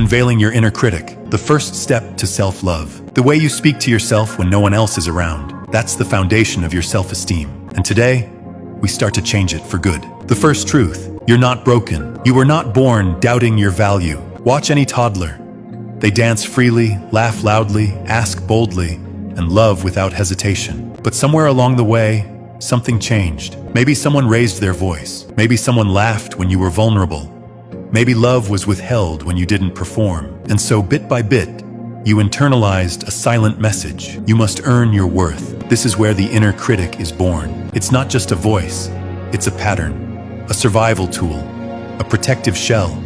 Unveiling your inner critic, the first step to self-love. The way you speak to yourself when no one else is around. That's the foundation of your self-esteem. And today, we start to change it for good. The first truth, you're not broken. You were not born doubting your value. Watch any toddler. They dance freely, laugh loudly, ask boldly, and love without hesitation. But somewhere along the way, something changed. Maybe someone raised their voice. Maybe someone laughed when you were vulnerable. Maybe love was withheld when you didn't perform. And so bit by bit, you internalized a silent message. You must earn your worth. This is where the inner critic is born. It's not just a voice, it's a pattern, a survival tool, a protective shell,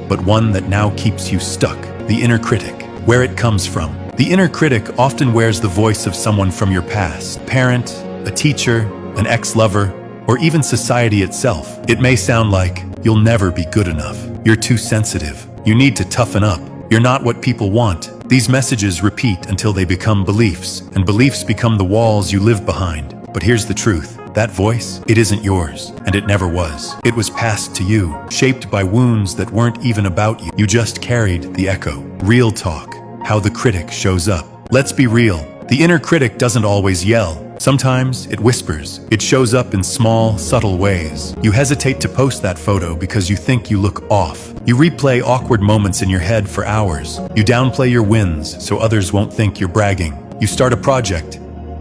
but one that now keeps you stuck. The inner critic, where it comes from. The inner critic often wears the voice of someone from your past, parent, a teacher, an ex-lover, or even society itself. It may sound like, you'll never be good enough. You're too sensitive. You need to toughen up. You're not what people want. These messages repeat until they become beliefs, and beliefs become the walls you live behind. But here's the truth. That voice, it isn't yours, and it never was. It was passed to you, shaped by wounds that weren't even about you. You just carried the echo. Real talk. How the critic shows up. Let's be real. The inner critic doesn't always yell. Sometimes it whispers. It shows up in small, subtle ways. You hesitate to post that photo because you think you look off. You replay awkward moments in your head for hours. You downplay your wins so others won't think you're bragging. You start a project,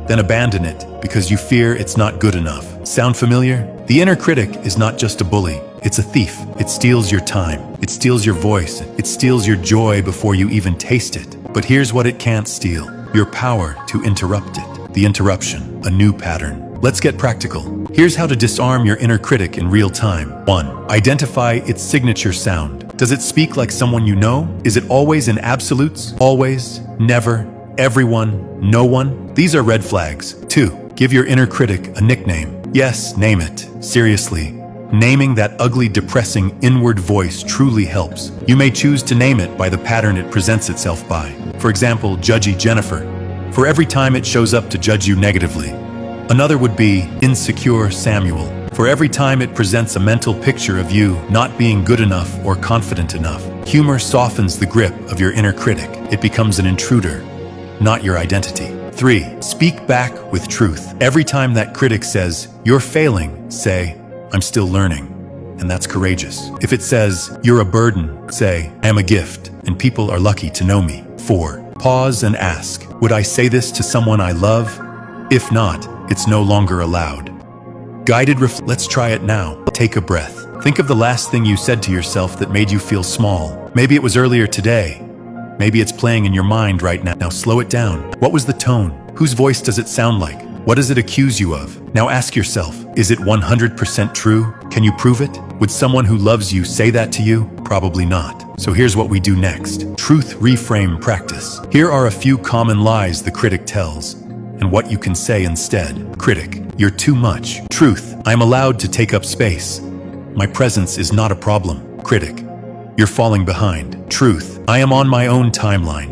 then abandon it because you fear it's not good enough. Sound familiar? The inner critic is not just a bully. It's a thief. It steals your time. It steals your voice. It steals your joy before you even taste it. But here's what it can't steal. Your power to interrupt it. The interruption, a new pattern. Let's get practical. Here's how to disarm your inner critic in real time. 1. Identify its signature sound. Does it speak like someone you know? Is it always in absolutes? Always, never, everyone, no one? These are red flags. 2. Give your inner critic a nickname. Yes, name it. Seriously. Naming that ugly, depressing inward voice truly helps. You may choose to name it by the pattern it presents itself by. For example, Judgy Jennifer, for every time it shows up to judge you negatively. Another would be Insecure Samuel, for every time it presents a mental picture of you not being good enough or confident enough. Humor softens the grip of your inner critic. It becomes an intruder, not your identity. 3. Speak back with truth. Every time that critic says, "You're failing," say, "I'm still learning." And that's courageous. If it says, "You're a burden," say, "I'm a gift, and people are lucky to know me." 4. Pause and ask, would I say this to someone I love? If not, it's no longer allowed. Let's try it now. Take a breath. Think of the last thing you said to yourself that made you feel small. Maybe it was earlier today. Maybe it's playing in your mind right now. Now slow it down. What was the tone? Whose voice does it sound like? What does it accuse you of? Now ask yourself, is it 100% true? Can you prove it? Would someone who loves you say that to you? Probably not. So here's what we do next. Truth reframe practice. Here are a few common lies the critic tells, and what you can say instead. Critic, you're too much. Truth, I'm allowed to take up space. My presence is not a problem. Critic, you're falling behind. Truth, I am on my own timeline.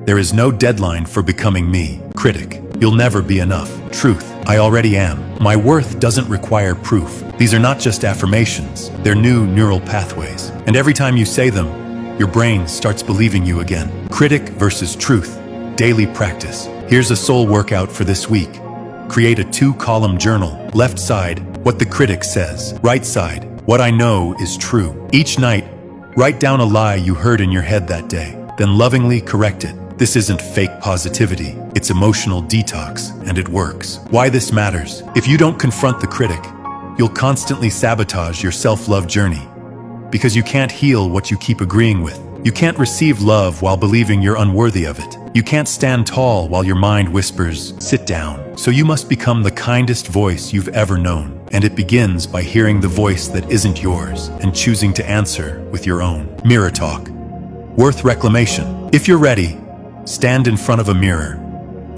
There is no deadline for becoming me. Critic, you'll never be enough. Truth, I already am. My worth doesn't require proof. These are not just affirmations, they're new neural pathways. And every time you say them, your brain starts believing you again. Critic versus truth, daily practice. Here's a soul workout for this week. Create a 2-column journal. Left side, what the critic says. Right side, what I know is true. Each night, write down a lie you heard in your head that day, then lovingly correct it. This isn't fake positivity, it's emotional detox, and it works. Why this matters? If you don't confront the critic, you'll constantly sabotage your self-love journey. Because you can't heal what you keep agreeing with. You can't receive love while believing you're unworthy of it. You can't stand tall while your mind whispers, sit down. So you must become the kindest voice you've ever known. And it begins by hearing the voice that isn't yours and choosing to answer with your own. Mirror talk. Worth reclamation. If you're ready, stand in front of a mirror,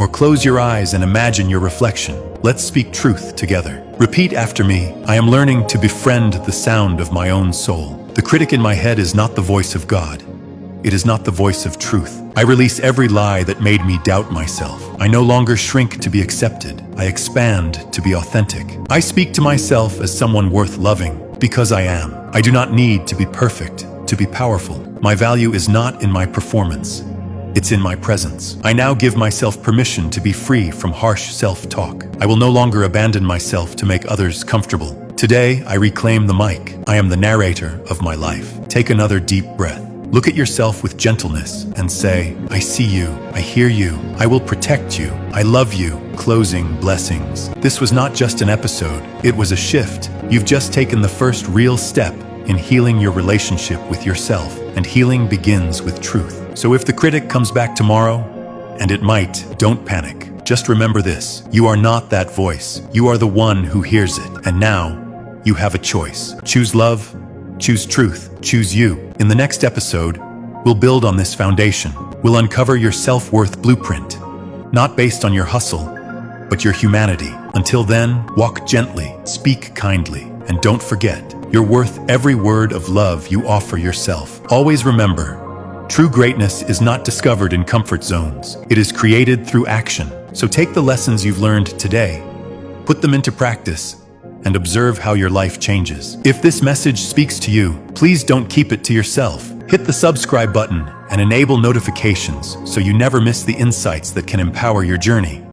or close your eyes and imagine your reflection. Let's speak truth together. Repeat after me, I am learning to befriend the sound of my own soul. The critic in my head is not the voice of God. It is not the voice of truth. I release every lie that made me doubt myself. I no longer shrink to be accepted. I expand to be authentic. I speak to myself as someone worth loving because I am. I do not need to be perfect to be powerful. My value is not in my performance. It's in my presence. I now give myself permission to be free from harsh self-talk. I will no longer abandon myself to make others comfortable. Today, I reclaim the mic. I am the narrator of my life. Take another deep breath. Look at yourself with gentleness and say, I see you, I hear you, I will protect you, I love you. Closing blessings. This was not just an episode, it was a shift. You've just taken the first real step in healing your relationship with yourself, and healing begins with truth. So if the critic comes back tomorrow, and it might, don't panic. Just remember this, you are not that voice. You are the one who hears it. And now, you have a choice. Choose love, choose truth, choose you. In the next episode, we'll build on this foundation. We'll uncover your self-worth blueprint, not based on your hustle, but your humanity. Until then, walk gently, speak kindly, and don't forget, you're worth every word of love you offer yourself. Always remember, true greatness is not discovered in comfort zones. It is created through action. So take the lessons you've learned today, put them into practice, and observe how your life changes. If this message speaks to you, please don't keep it to yourself. Hit the subscribe button and enable notifications so you never miss the insights that can empower your journey.